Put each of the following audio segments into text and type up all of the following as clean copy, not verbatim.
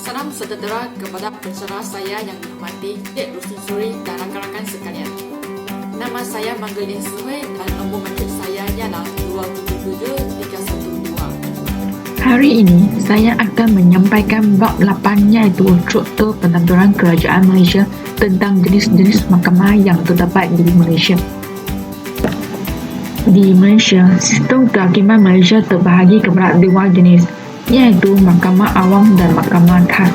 Salam sejahtera kepada pencerah saya yang dihormati Cik Rustin Suri dan rakan-rakan sekalian. Nama saya Manggilin Suhui dan nombor matrix saya ialah 2773112. Hari ini saya akan menyampaikan bab 8 iaitu struktur pentadbiran kerajaan Malaysia tentang jenis-jenis mahkamah yang terdapat di Malaysia. Di Malaysia, sistem kehakiman Malaysia terbahagi kepada dua jenis, iaitu mahkamah awam dan mahkamah khas.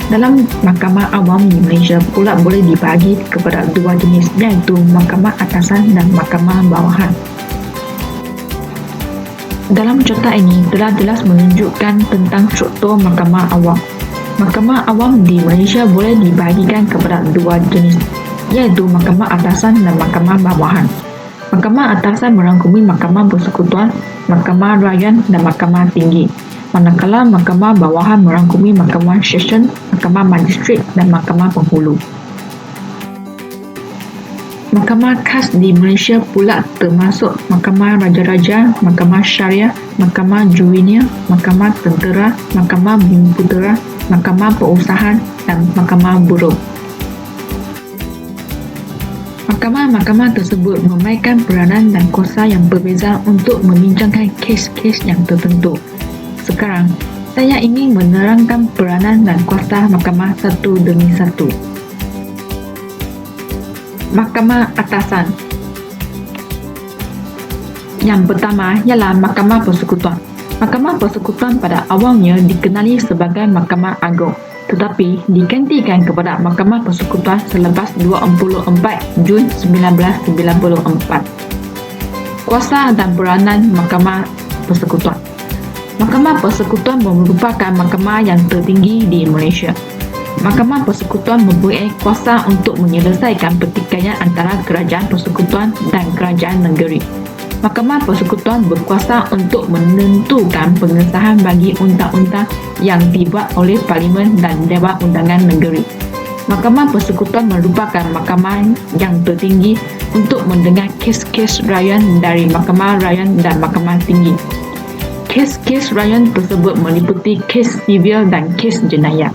Dalam mahkamah awam di Malaysia pula boleh dibahagi kepada dua jenis, iaitu mahkamah atasan dan mahkamah bawahan. Dalam contoh ini telah jelas menunjukkan tentang struktur mahkamah awam. Mahkamah awam di Malaysia boleh dibahagikan kepada dua jenis, iaitu mahkamah atasan dan mahkamah bawahan. Mahkamah atasan merangkumi mahkamah persekutuan, mahkamah rakyat dan mahkamah tinggi. Manakala mahkamah bawahan merangkumi mahkamah session, mahkamah magistrat dan mahkamah penghulu. Mahkamah khas di Malaysia pula termasuk mahkamah raja-raja, mahkamah syariah, mahkamah juvenil, mahkamah tentera, mahkamah bumiputera, mahkamah perusahaan dan mahkamah buruh. Mahkamah-mahkamah tersebut memainkan peranan dan kuasa yang berbeza untuk membincangkan kes-kes yang tertentu. Sekarang, saya ingin menerangkan peranan dan kuasa mahkamah satu demi satu. Mahkamah atasan. Yang pertama ialah mahkamah persekutuan. Mahkamah persekutuan pada awalnya dikenali sebagai Mahkamah Agung, tetapi digantikan kepada Mahkamah Persekutuan selepas 24 Jun 1994. Kuasa dan peranan Mahkamah Persekutuan. Mahkamah Persekutuan merupakan mahkamah yang tertinggi di Malaysia. Mahkamah Persekutuan mempunyai kuasa untuk menyelesaikan pertikaian antara kerajaan persekutuan dan kerajaan negeri. Mahkamah Persekutuan berkuasa untuk menentukan pengesahan bagi undang-undang yang dibuat oleh Parlimen dan Dewan Undangan Negeri. Mahkamah Persekutuan merupakan mahkamah yang tertinggi untuk mendengar kes-kes rakyat dari Mahkamah Rakyat dan Mahkamah Tinggi. Kes-kes rakyat tersebut meliputi kes sivil dan kes jenayah.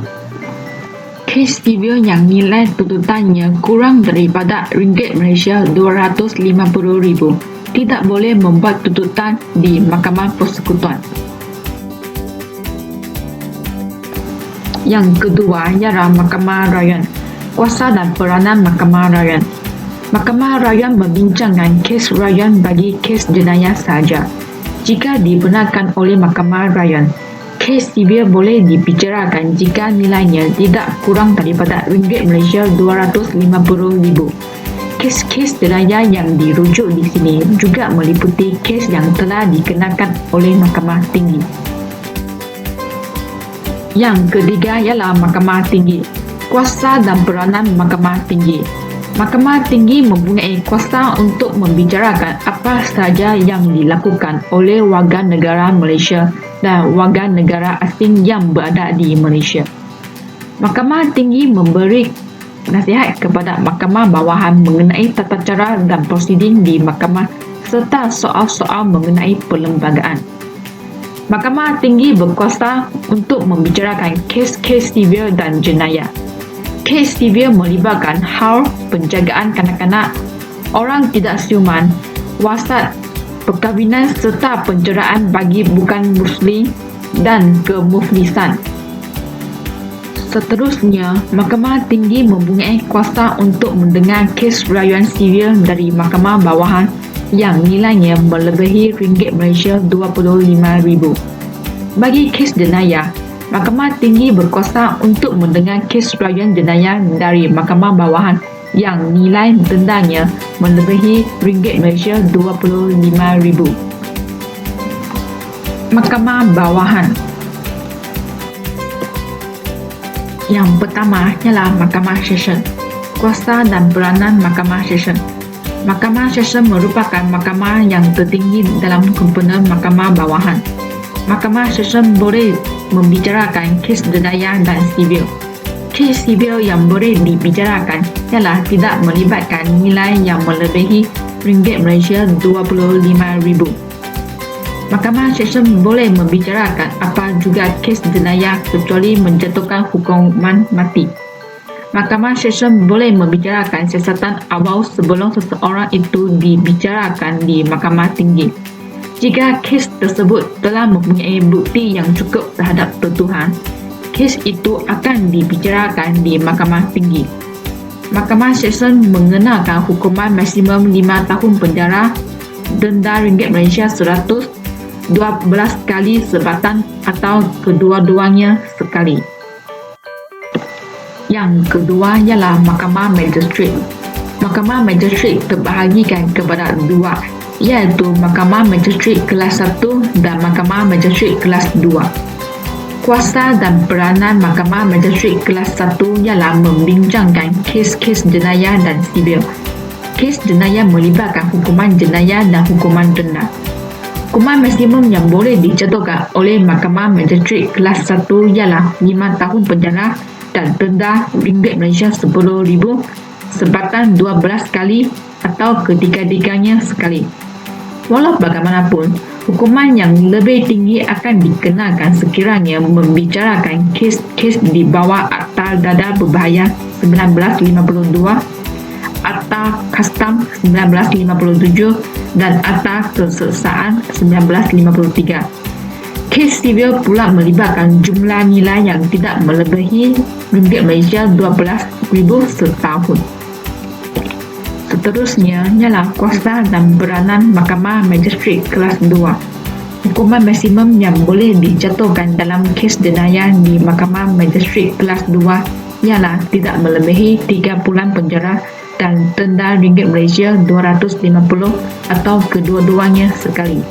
Kes sivil yang nilai tuntutannya kurang daripada ringgit Malaysia 250,000 tidak boleh membuat tuntutan di Mahkamah Persekutuan. Yang kedua ialah Mahkamah Rakyat. Kuasa dan peranan Mahkamah Rakyat. Mahkamah Rakyat membincangkan kes rakyat bagi kes jenayah sahaja. Jika dibenarkan oleh Mahkamah Rakyat, kes sivil boleh dibicarakan jika nilainya tidak kurang daripada ringgit Malaysia 250,000. Kes-kes jenayah yang dirujuk di sini juga meliputi kes yang telah dikenakan oleh Mahkamah Tinggi. Yang ketiga ialah Mahkamah Tinggi. Kuasa dan peranan Mahkamah Tinggi. Mahkamah Tinggi mempunyai kuasa untuk membicarakan apa sahaja yang dilakukan oleh warga negara Malaysia dan warga negara asing yang berada di Malaysia. Mahkamah Tinggi memberi nasihat kepada mahkamah bawahan mengenai tata cara dan prosiding di mahkamah serta soal-soal mengenai perlembagaan. Mahkamah Tinggi berkuasa untuk membicarakan kes-kes sivil dan jenayah. Kes sivil melibatkan hal penjagaan kanak-kanak, orang tidak siuman, wasat, perkahwinan serta penceraian bagi bukan Muslim dan kemuflisan. Seterusnya, Mahkamah Tinggi mempunyai kuasa untuk mendengar kes rayuan sivil dari Mahkamah Bawahan yang nilainya melebihi ringgit Malaysia 25,000. Bagi kes jenayah, Mahkamah Tinggi berkuasa untuk mendengar kes rayuan jenayah dari Mahkamah Bawahan yang nilai dendanya melebihi ringgit Malaysia 25,000. Mahkamah Bawahan. Yang pertama ialah Mahkamah Session. Kuasa dan peranan Mahkamah Session. Mahkamah Session merupakan mahkamah yang tertinggi dalam kumpulan Mahkamah Bawahan. Mahkamah Session boleh membicarakan kes jenayah dan sivil. Kes sivil yang boleh dibicarakan ialah tidak melibatkan nilai yang melebihi ringgit Malaysia 25,000. Mahkamah Seksyen boleh membicarakan apa juga kes jenayah kecuali menjatuhkan hukuman mati. Mahkamah Seksyen boleh membicarakan siasatan awal sebelum seseorang itu dibicarakan di Mahkamah Tinggi. Jika kes tersebut telah mempunyai bukti yang cukup terhadap tertuhan, kes itu akan dibicarakan di Mahkamah Tinggi. Mahkamah Seksyen mengenakan hukuman maksimum 5 tahun penjara, denda ringgit Malaysia 100, 12 kali sebatan atau kedua-duanya sekali. Yang kedua ialah Mahkamah Magistrate. Mahkamah Magistrate terbahagikan kepada dua, iaitu Mahkamah Magistrate kelas 1 dan Mahkamah Magistrate kelas 2. Kuasa dan peranan Mahkamah Magistrate kelas 1 ialah membincangkan kes-kes jenayah dan sibil. Kes jenayah melibatkan hukuman jenayah dan hukuman denda. Hukuman maksimum yang boleh dijatuhkan oleh Mahkamah Magistrate kelas 1 ialah 5 tahun penjara dan denda ringgit Malaysia 10,000 sebatan 12 kali atau ketiga-tiganya sekali. Walau bagaimanapun, hukuman yang lebih tinggi akan dikenakan sekiranya membicarakan kes-kes di bawah Akta Dadah Berbahaya 1952, Akta Kastam 1957 dan Akta Keseksaan 1953. Kes sivil pula melibatkan jumlah nilai yang tidak melebihi ringgit Malaysia 12,000 setahun. Seterusnya ialah kuasa dan peranan Mahkamah Magistrate kelas 2. Hukuman maksimum yang boleh dijatuhkan dalam kes jenayah di Mahkamah Magistrate kelas 2 ialah tidak melebihi 3 bulan penjara dan denda ringgit Malaysia 250 atau kedua-duanya sekali.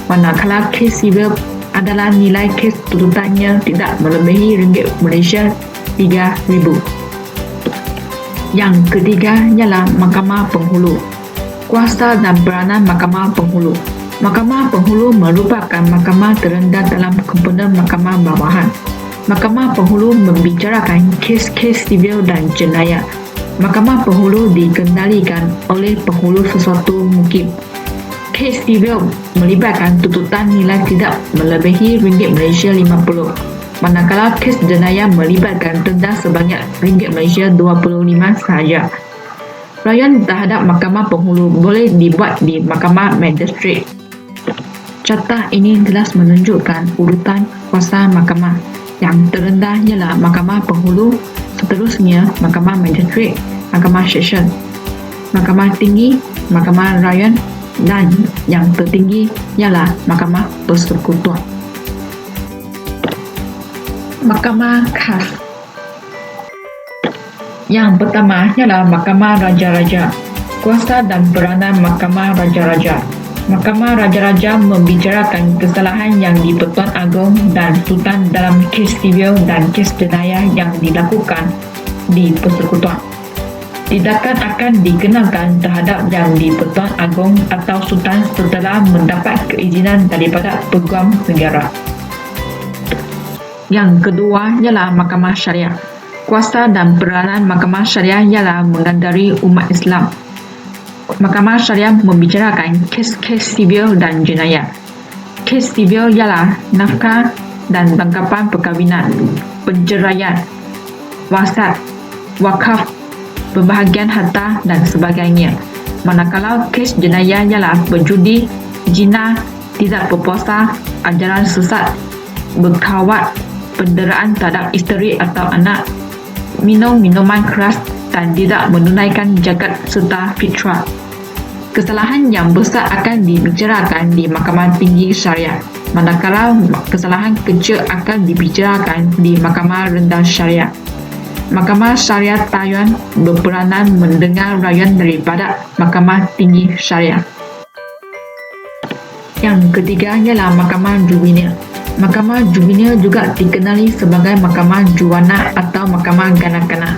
Manakala kes sivil adalah nilai kes tuntutannya tidak melebihi ringgit Malaysia 3,000. Yang ketiga ialah Mahkamah Penghulu. Kuasa dan peranan Mahkamah Penghulu. Mahkamah Penghulu merupakan mahkamah terendah dalam kumpulan mahkamah bawahan. Mahkamah Penghulu membicarakan kes-kes sivil dan jenayah. Mahkamah Penghulu dikendalikan oleh penghulu sesuatu mukim. Kes sivil melibatkan tuntutan nilai tidak melebihi ringgit Malaysia 50. Manakala kes jenayah melibatkan denda sebanyak ringgit Malaysia 25 sahaja. Rayuan terhadap Mahkamah Penghulu boleh dibuat di Mahkamah Magistrate. Carta ini jelas menunjukkan urutan kuasa mahkamah. Yang terendah ialah Mahkamah Penghulu, seterusnya Mahkamah Magistrate, Mahkamah Seksyen, Mahkamah Tinggi, Mahkamah Rayuan dan yang tertinggi ialah Mahkamah Persekutuan. Mahkamah Khas. Yang pertama ialah Mahkamah Raja-Raja. Kuasa dan peranan Mahkamah Raja-Raja. Mahkamah Raja-Raja membicarakan kesalahan yang di-Pertuan Agong dan Sultan dalam kes sivil dan kes jenayah yang dilakukan di Persekutuan. Tindakan akan dikenakan terhadap yang di-Pertuan Agong atau Sultan setelah mendapat keizinan daripada Peguam Negara. Yang kedua ialah Mahkamah Syariah. Kuasa dan peranan Mahkamah Syariah ialah mengandari umat Islam. Mahkamah Syariah membicarakan kes-kes sivil dan jenayah. Kes sivil ialah nafkah dan tangkapan perkahwinan, penceraian, wasat, wakaf, pembahagian harta dan sebagainya. Manakala kes jenayah ialah berjudi, zina, tidak berpuasa, ajaran sesat, berkhawat, penderaan terhadap isteri atau anak, minum minuman keras dan tidak menunaikan zakat serta fitrah. Kesalahan yang besar akan dibicarakan di Mahkamah Tinggi Syariah, manakala kesalahan kecil akan dibicarakan di Mahkamah Rendah Syariah. Mahkamah Syariah Taiwan berperanan mendengar rayuan daripada Mahkamah Tinggi Syariah. Yang ketiga ialah Mahkamah Juvenil. Mahkamah Juvenil juga dikenali sebagai Mahkamah Juwana atau Mahkamah Kanak-kanak.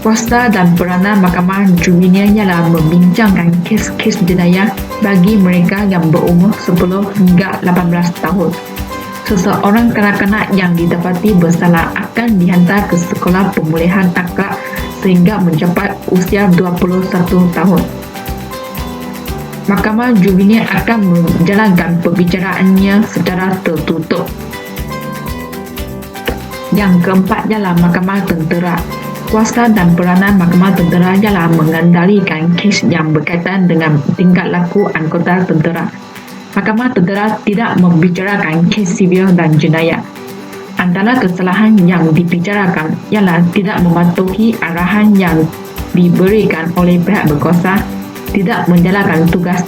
Kuasa dan peranan Mahkamah Juvenil ialah membincangkan kes-kes jenayah bagi mereka yang berumur 10 hingga 18 tahun. Seseorang kanak-kanak yang didapati bersalah akan dihantar ke sekolah pemulihan akhlak sehingga mencapai usia 21 tahun. Mahkamah Juvenil akan menjalankan pembicaraannya secara tertutup. Yang keempat ialah Mahkamah Tentera. Kuasa dan peranan Mahkamah Tentera ialah mengendalikan kes yang berkaitan dengan tingkah laku anggota tentera. Mahkamah Tentera tidak membicarakan kes sivil dan jenayah. Antara kesalahan yang dibicarakan ialah tidak mematuhi arahan yang diberikan oleh pihak berkuasa, tidak menjalankan tugas,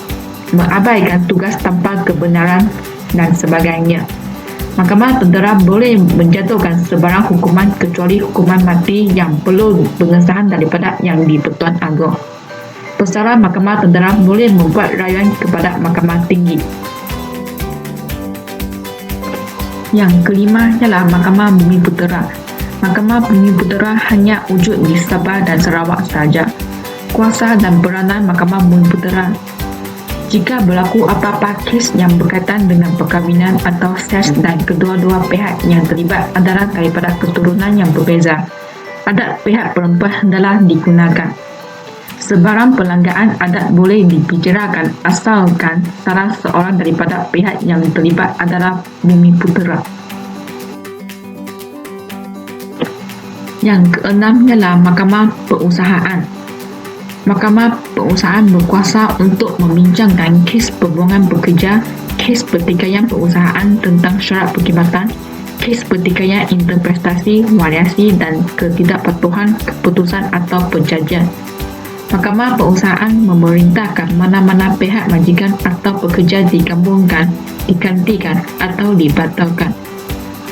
mengabaikan tugas tanpa kebenaran dan sebagainya. Mahkamah Tentera boleh menjatuhkan sebarang hukuman kecuali hukuman mati yang perlu pengesahan daripada Yang di-Pertuan Agong. Pesara Mahkamah Tentera boleh membuat rayuan kepada Mahkamah Tinggi. Yang kelima ialah Mahkamah Bumiputera. Mahkamah Bumiputera hanya wujud di Sabah dan Sarawak sahaja. Kuasa dan peranan Mahkamah Bumiputera: jika berlaku apa-apa kes yang berkaitan dengan perkahwinan atau seks dan kedua-dua pihak yang terlibat adalah daripada keturunan yang berbeza, adat pihak perempuan hendaklah digunakan. Sebarang pelanggaran adat boleh dibicarakan asalkan salah seorang daripada pihak yang terlibat adalah Bumiputera. Yang keenam ialah Mahkamah Perusahaan. Mahkamah Perusahaan berkuasa untuk membincangkan kes perbuangan pekerja, kes pertikaian perusahaan tentang syarat perkhidmatan, kes pertikaian interprestasi, variasi dan ketidakpatuhan keputusan atau perjanjian. Mahkamah Perusahaan memerintahkan mana-mana pihak majikan atau pekerja digabungkan, digantikan atau dibatalkan.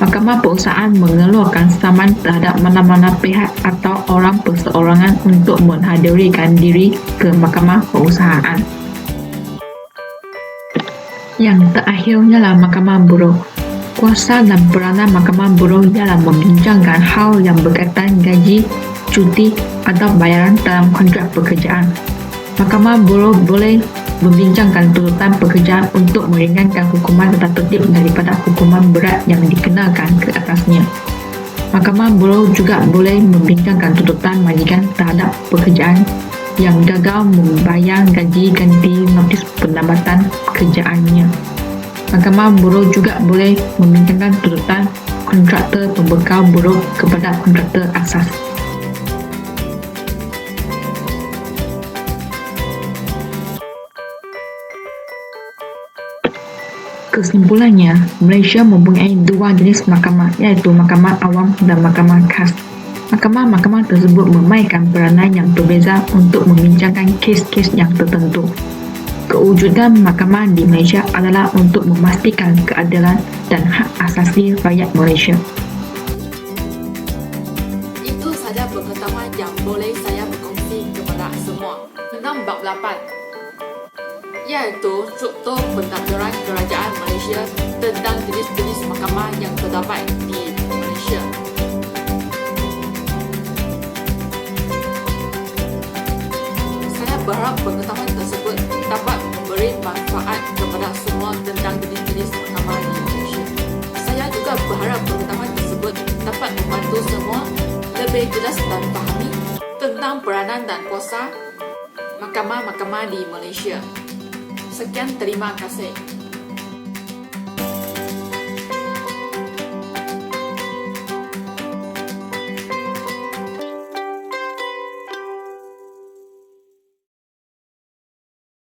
Mahkamah Perusahaan mengeluarkan saman terhadap mana-mana pihak atau orang perseorangan untuk menghadirikan diri ke Mahkamah Perusahaan. Yang terakhir ialah Mahkamah Buruh. Kuasa dan peranan Mahkamah Buruh ialah membincangkan hal yang berkaitan gaji, cuti atau bayaran dalam kontrak pekerjaan. Mahkamah Buruh boleh membincangkan tuntutan pekerjaan untuk meringankan hukuman tata tertib daripada hukuman berat yang dikenakan ke atasnya. Mahkamah Buruh juga boleh membincangkan tuntutan majikan terhadap pekerjaan yang gagal membayar gaji ganti notis penambatan pekerjaannya. Mahkamah Buruh juga boleh membincangkan tuntutan kontraktor pembekal buruh kepada kontraktor asas. Kesimpulannya, Malaysia mempunyai dua jenis mahkamah, iaitu Mahkamah Awam dan Mahkamah Khas. Mahkamah-mahkamah tersebut memainkan peranan yang berbeza untuk membincangkan kes-kes yang tertentu. Kewujudan mahkamah di Malaysia adalah untuk memastikan keadilan dan hak asasi rakyat Malaysia. Itu saja pengetahuan yang boleh saya berkongsi kepada semua tentang bab 8, iaitu struktur pentadbiran kerajaan Malaysia tentang jenis-jenis mahkamah yang terdapat di Malaysia. Saya berharap pengetahuan tersebut dapat memberi manfaat kepada semua tentang jenis-jenis mahkamah di Malaysia. Saya juga berharap pengetahuan tersebut dapat membantu semua lebih jelas dan fahami tentang peranan dan kuasa mahkamah-mahkamah di Malaysia. Sekian, terima kasih.